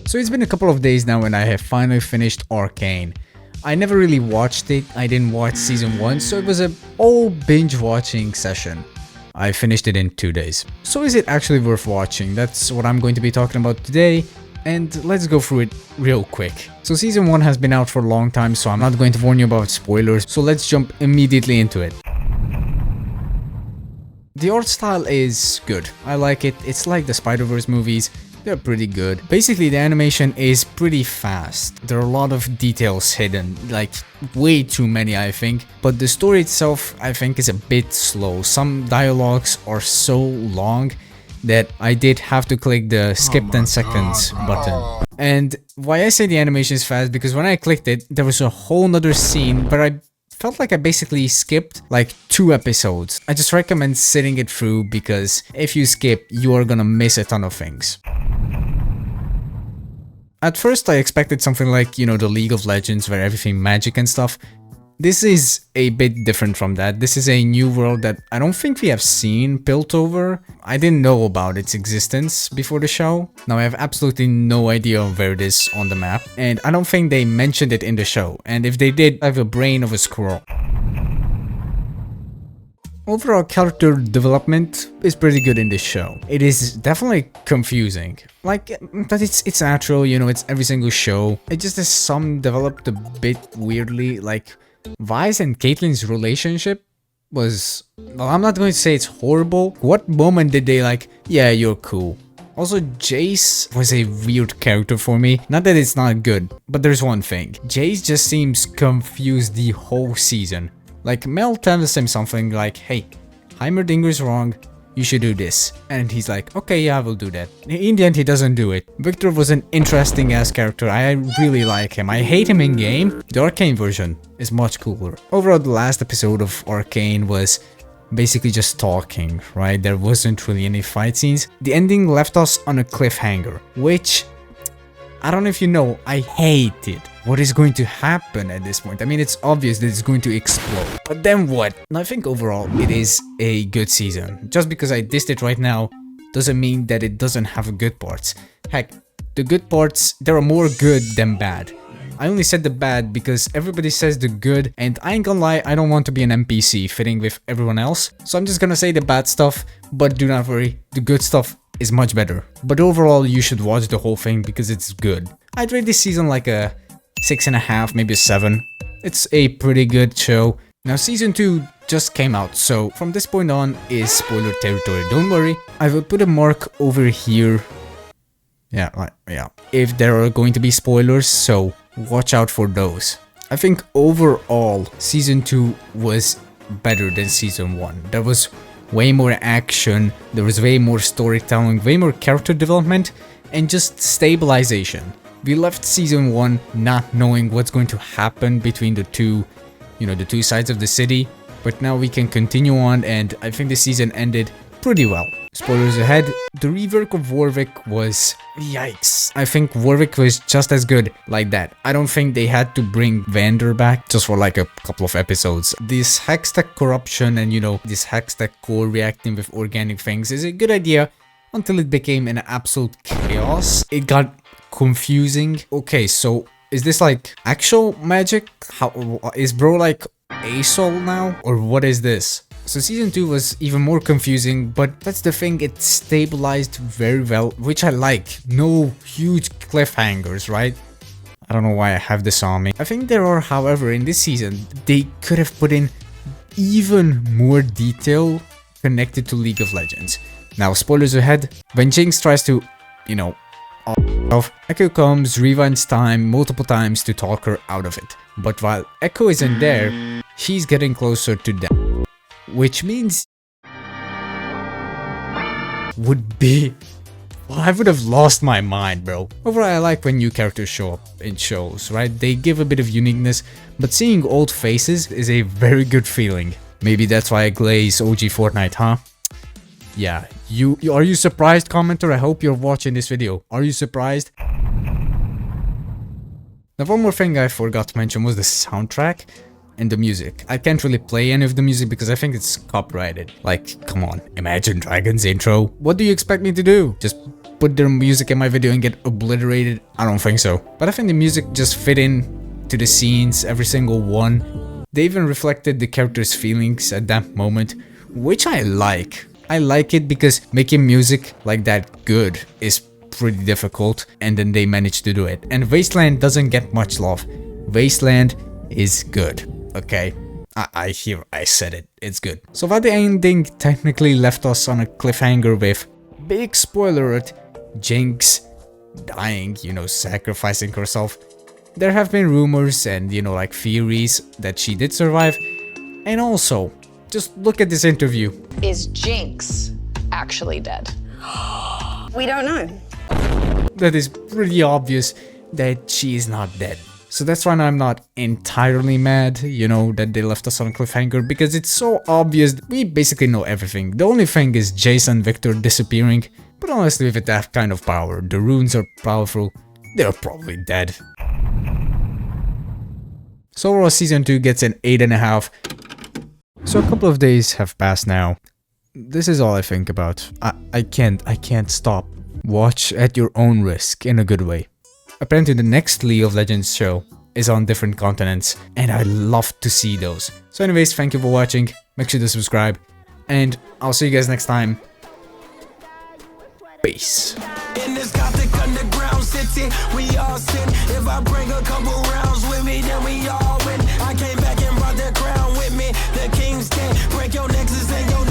So it's been a couple of days now and I have finally finished Arcane. I never really watched it, I didn't watch season 1, so it was a all binge watching session. I finished it in 2 days. So is it actually worth watching? That's what I'm going to be talking about today. And let's go through it real quick. So season 1 has been out for a long time, so I'm not going to warn you about spoilers, so let's jump immediately into it. The art style is good. I like it. It's like the Spider-Verse movies. They're pretty good. Basically, the animation is pretty fast. There are a lot of details hidden, like way too many, I think. But the story itself, I think, is a bit slow. Some dialogues are so long that I did have to click the skip 10 seconds button. And why I say the animation is fast, because when I clicked it, there was a whole nother scene, but I felt like I basically skipped like 2 episodes. I just recommend sitting it through because if you skip, you are gonna miss a ton of things. At first I expected something like, you know, the League of Legends where everything magic and stuff. This is a bit different from that. This is a new world that I don't think we have seen, Piltover. I didn't know about its existence before the show. Now I have absolutely no idea where it is on the map, and I don't think they mentioned it in the show, and if they did, I have a brain of a squirrel. Overall character development is pretty good in this show. It is definitely confusing. Like, but it's natural, you know, it's every single show. It just has some developed a bit weirdly, like Vi's and Caitlyn's relationship was, well, I'm not going to say it's horrible. What moment did they like, yeah, you're cool? Also, Jace was a weird character for me. Not that it's not good, but there's one thing. Jace just seems confused the whole season. Like, Mel tells him something like, hey, Heimerdinger's wrong, you should do this. And he's like, okay, yeah, I will do that. In the end, he doesn't do it. Victor was an interesting ass character. I really like him. I hate him in game. The Arcane version is much cooler. Overall, the last episode of Arcane was basically just talking, right? There wasn't really any fight scenes. The ending left us on a cliffhanger, which, I don't know if you know, I hate it. What is going to happen at this point? I mean, it's obvious that it's going to explode. But then what? I think overall it is a good season. Just because I dissed it right now doesn't mean that it doesn't have good parts. Heck, the good parts, there are more good than bad. I only said the bad because everybody says the good, and I ain't gonna lie, I don't want to be an NPC fitting with everyone else. So I'm just gonna say the bad stuff, but do not worry, the good stuff is much better. But overall, you should watch the whole thing because it's good. I'd rate this season like a 6.5, maybe a 7. It's a pretty good show. Now season 2 just came out, so from this point on is spoiler territory. Don't worry, I will put a mark over here. Yeah, if there are going to be spoilers, so watch out for those. I think overall season 2 was better than season 1. There was way more action, there was way more storytelling, way more character development, and just stabilization. We left season 1 not knowing what's going to happen between the two, you know, the two sides of the city, but now we can continue on, and I think the season ended pretty well. Spoilers ahead, the rework of Warwick was yikes. I think Warwick was just as good like that. I don't think they had to bring Vander back just for like a couple of episodes. This Hextech corruption and, you know, this Hextech core reacting with organic things is a good idea until it became an absolute chaos. It got confusing. Okay, so is this like actual magic? How is bro like a soul now, or what is this? So season 2 was even more confusing, but that's the thing, it stabilized very well, which I like. No huge cliffhangers, right? I don't know why I have this on me. I think there are, however, in this season, they could have put in even more detail connected to League of Legends. Now, spoilers ahead, when Jinx tries to, you know, off, Echo comes, rewinds time multiple times to talk her out of it. But while Echo isn't there, she's getting closer to death. Which means would be, well, I would have lost my mind, bro. Overall, I like when new characters show up in shows, right? They give a bit of uniqueness, but seeing old faces is a very good feeling. Maybe that's why I glaze OG Fortnite, huh? Yeah, are you surprised, commenter? I hope you're watching this video. Are you surprised? Now, one more thing I forgot to mention was the soundtrack and the music. I can't really play any of the music because I think it's copyrighted. Like, come on, Imagine Dragons intro. What do you expect me to do? Just put their music in my video and get obliterated? I don't think so. But I think the music just fit in to the scenes, every single one. They even reflected the characters' feelings at that moment, which I like. I like it because making music like that good is pretty difficult, and then they managed to do it. And Wasteland doesn't get much love. Wasteland is good, okay? I said it, it's good. So while the ending technically left us on a cliffhanger with, big spoiler alert, Jinx dying, you know, sacrificing herself, there have been rumors and, you know, like theories that she did survive. And also, just look at this interview. Is Jinx actually dead? We don't know. That is pretty obvious that she is not dead. So that's why I'm not entirely mad, you know, that they left us on a cliffhanger, because it's so obvious. We basically know everything. The only thing is Jace and Victor disappearing. But honestly, with that kind of power, the runes are powerful, they're probably dead. So overall, Season 2 gets an 8.5. So a couple of days have passed now. This is all I think about. I can't stop. Watch at your own risk, in a good way. Apparently the next League of Legends show is on different continents, and I love to see those. So anyways, thank you for watching, make sure to subscribe, and I'll see you guys next time. Peace. In this gothic underground city, we all sin. If I bring a couple rounds with me, then we all win. I came back and brought the crown with me. The kings can't break your nexus and your